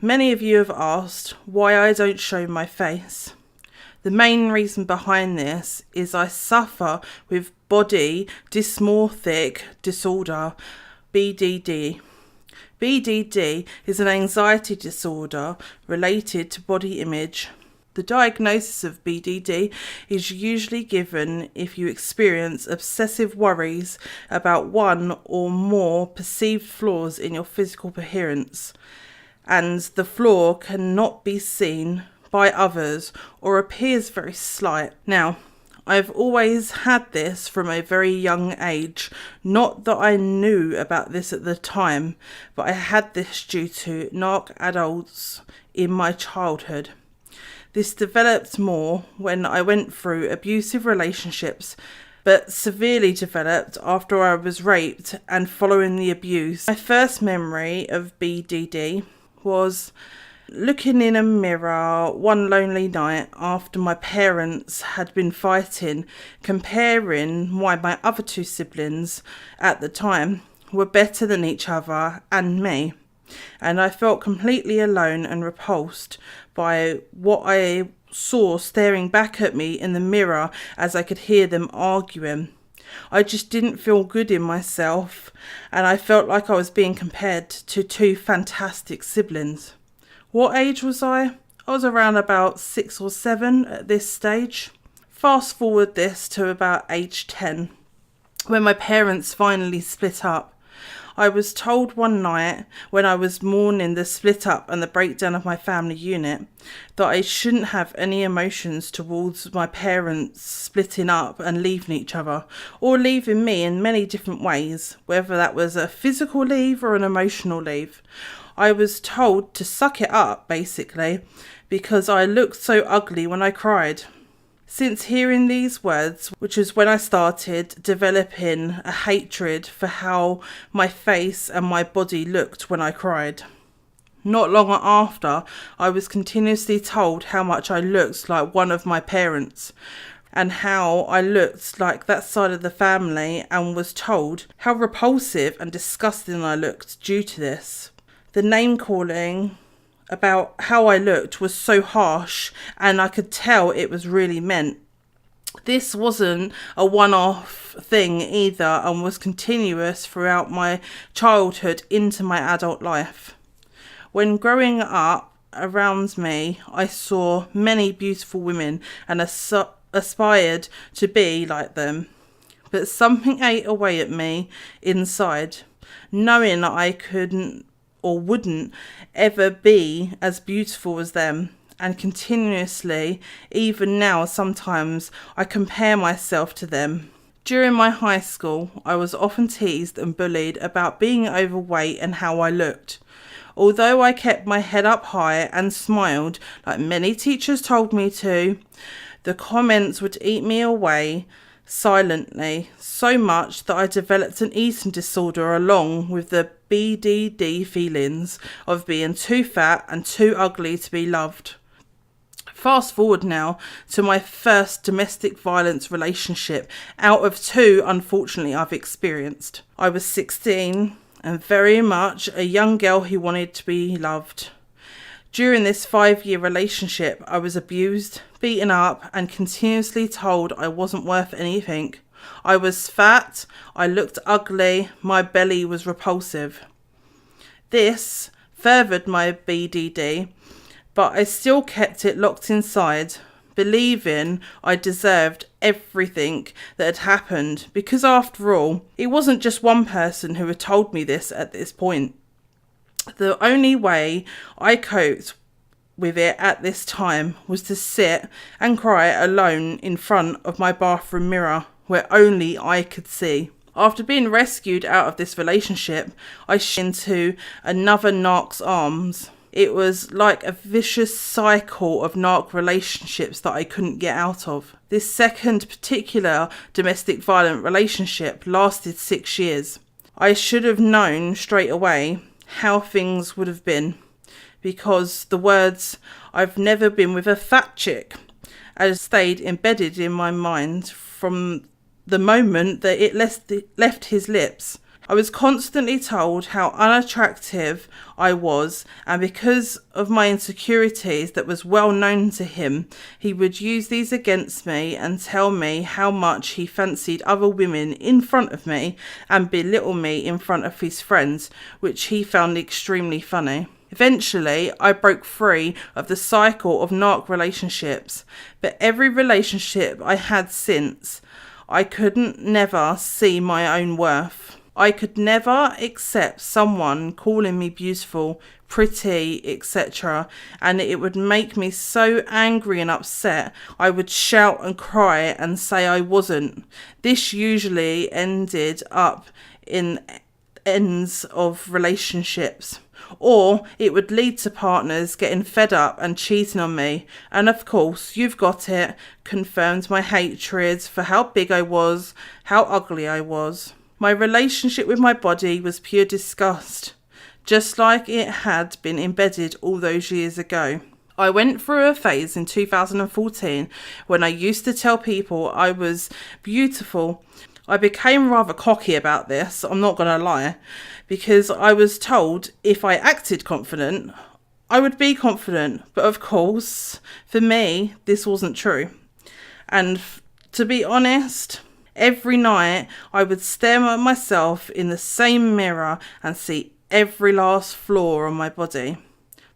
Many of you have asked why I don't show my face. The main reason behind this is I suffer with body dysmorphic disorder, BDD. BDD is an anxiety disorder related to body image. The diagnosis of BDD is usually given if you experience obsessive worries about one or more perceived flaws in your physical appearance, and the flaw cannot be seen by others or appears very slight. Now, I've always had this from a very young age. Not that I knew about this at the time, but I had this due to narc adults in my childhood. This developed more when I went through abusive relationships, but severely developed after I was raped and following the abuse. My first memory of BDD was looking in a mirror one lonely night after my parents had been fighting, comparing why my other two siblings at the time were better than each other and me. And I felt completely alone and repulsed by what I saw staring back at me in the mirror as I could hear them arguing. I just didn't feel good in myself, and I felt like I was being compared to two fantastic siblings. What age was I? I was around about 6 or 7 at this stage. Fast forward this to about age 10, when my parents finally split up. I was told one night when I was mourning the split up and the breakdown of my family unit that I shouldn't have any emotions towards my parents splitting up and leaving each other, or leaving me in many different ways, whether that was a physical leave or an emotional leave. I was told to suck it up, basically, because I looked so ugly when I cried. Since hearing these words, which is when I started developing a hatred for how my face and my body looked when I cried. Not long after, I was continuously told how much I looked like one of my parents, and how I looked like that side of the family, and was told how repulsive and disgusting I looked due to this. The name calling about how I looked was so harsh, and I could tell it was really meant. This wasn't a one-off thing either, and was continuous throughout my childhood into my adult life. When growing up around me, I saw many beautiful women and aspired to be like them. But something ate away at me inside, knowing that I couldn't or wouldn't ever be as beautiful as them, and continuously, even now sometimes, I compare myself to them. During my high school, I was often teased and bullied about being overweight and how I looked. Although I kept my head up high and smiled like many teachers told me to, the comments would eat me away silently, so much that I developed an eating disorder along with the BDD feelings of being too fat and too ugly to be loved. Fast forward now to my first domestic violence relationship out of 2, unfortunately, I've experienced. I was 16 and very much a young girl who wanted to be loved. During this 5-year relationship, I was abused, beaten up, and continuously told I wasn't worth anything. I was fat, I looked ugly, my belly was repulsive. This furthered my BDD, but I still kept it locked inside, believing I deserved everything that had happened, because after all, it wasn't just one person who had told me this at this point. The only way I coped with it at this time was to sit and cry alone in front of my bathroom mirror, where only I could see. After being rescued out of this relationship, I into another narc's arms. It was like a vicious cycle of narc relationships that I couldn't get out of. This second particular domestic violent relationship lasted 6 years. I should have known straight away how things would have been, because the words "I've never been with a fat chick" had stayed embedded in my mind from the moment that it left his lips. I was constantly told how unattractive I was, and because of my insecurities that was well known to him, he would use these against me and tell me how much he fancied other women in front of me and belittle me in front of his friends, which he found extremely funny. Eventually, I broke free of the cycle of narc relationships, but every relationship I had since, I couldn't never see my own worth. I could never accept someone calling me beautiful, pretty, etc., and it would make me so angry and upset. I would shout and cry and say I wasn't. This usually ended up in ends of relationships, or it would lead to partners getting fed up and cheating on me. And of course, you've got it, confirmed my hatred for how big I was, how ugly I was. My relationship with my body was pure disgust, just like it had been embedded all those years ago. I went through a phase in 2014 when I used to tell people I was beautiful. I became rather cocky about this, I'm not going to lie, because I was told if I acted confident, I would be confident. But of course, for me, this wasn't true. And to be honest, every night I would stare at myself in the same mirror and see every last flaw on my body.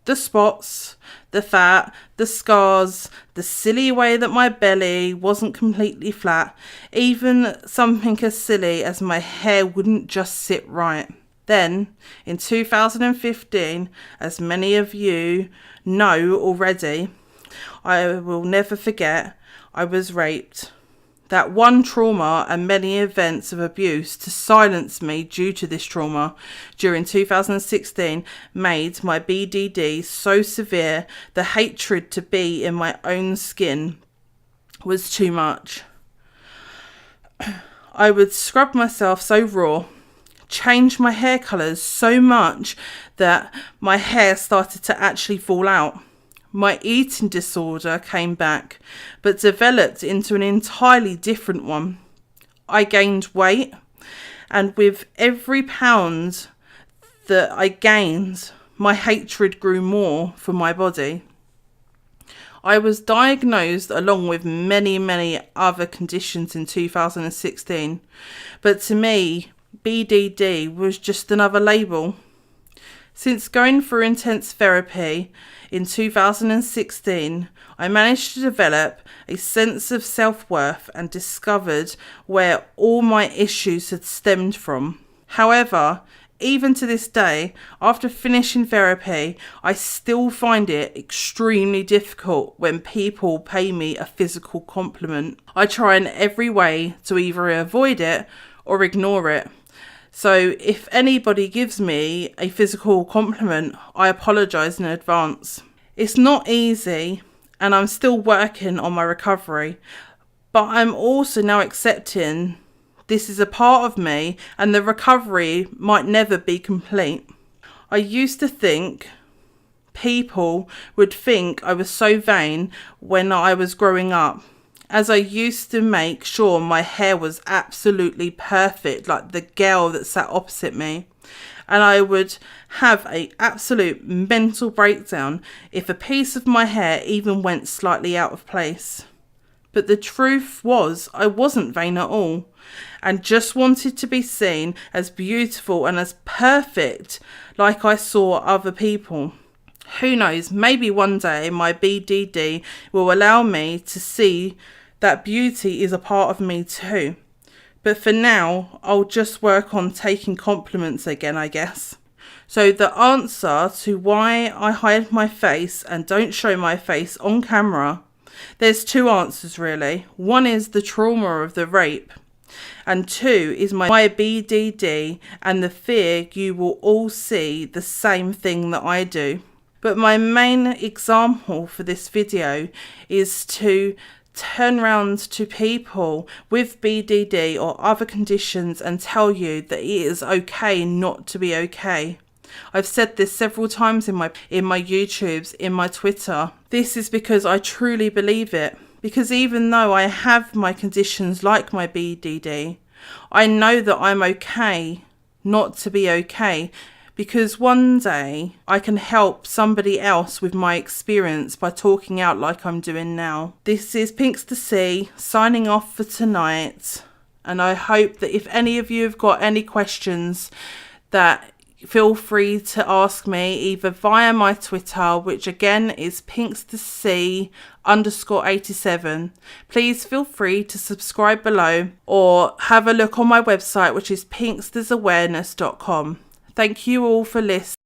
The spots, the fat, the scars, the silly way that my belly wasn't completely flat, even something as silly as my hair wouldn't just sit right. Then, in 2015, as many of you know already, I will never forget, I was raped. That one trauma and many events of abuse to silence me due to this trauma during 2016 made my BDD so severe the hatred to be in my own skin was too much. I would scrub myself so raw, change my hair colours so much that my hair started to actually fall out. My eating disorder came back, but developed into an entirely different one. I gained weight, and with every pound that I gained, my hatred grew more for my body. I was diagnosed along with many other conditions in 2016, but to me, BDD was just another label. Since going through intense therapy in 2016, I managed to develop a sense of self-worth and discovered where all my issues had stemmed from. However, even to this day, after finishing therapy, I still find it extremely difficult when people pay me a physical compliment. I try in every way to either avoid it or ignore it. So if anybody gives me a physical compliment, I apologise in advance. It's not easy, and I'm still working on my recovery, but I'm also now accepting this is a part of me and the recovery might never be complete. I used to think people would think I was so vain when I was growing up, as I used to make sure my hair was absolutely perfect, like the girl that sat opposite me. And I would have an absolute mental breakdown if a piece of my hair even went slightly out of place. But the truth was, I wasn't vain at all, and just wanted to be seen as beautiful and as perfect like I saw other people. Who knows, maybe one day my BDD will allow me to see that beauty is a part of me too. But for now, I'll just work on taking compliments again, I guess. So the answer to why I hide my face and don't show my face on camera, there's two answers really. One is the trauma of the rape, and two is my BDD and the fear you will all see the same thing that I do. But my main example for this video is to turn around to people with BDD or other conditions and tell you that it is okay not to be okay. I've said this several times in my YouTubes, in my Twitter. This is because I truly believe it. Because even though I have my conditions like my BDD, I know that I'm okay not to be okay, because one day I can help somebody else with my experience by talking out like I'm doing now. This is Pinkster C signing off for tonight, and I hope that if any of you have got any questions, that feel free to ask me either via my Twitter, which again is pinksterc_87. Please feel free to subscribe below or have a look on my website, which is pinkstersawareness.com. Thank you all for listening.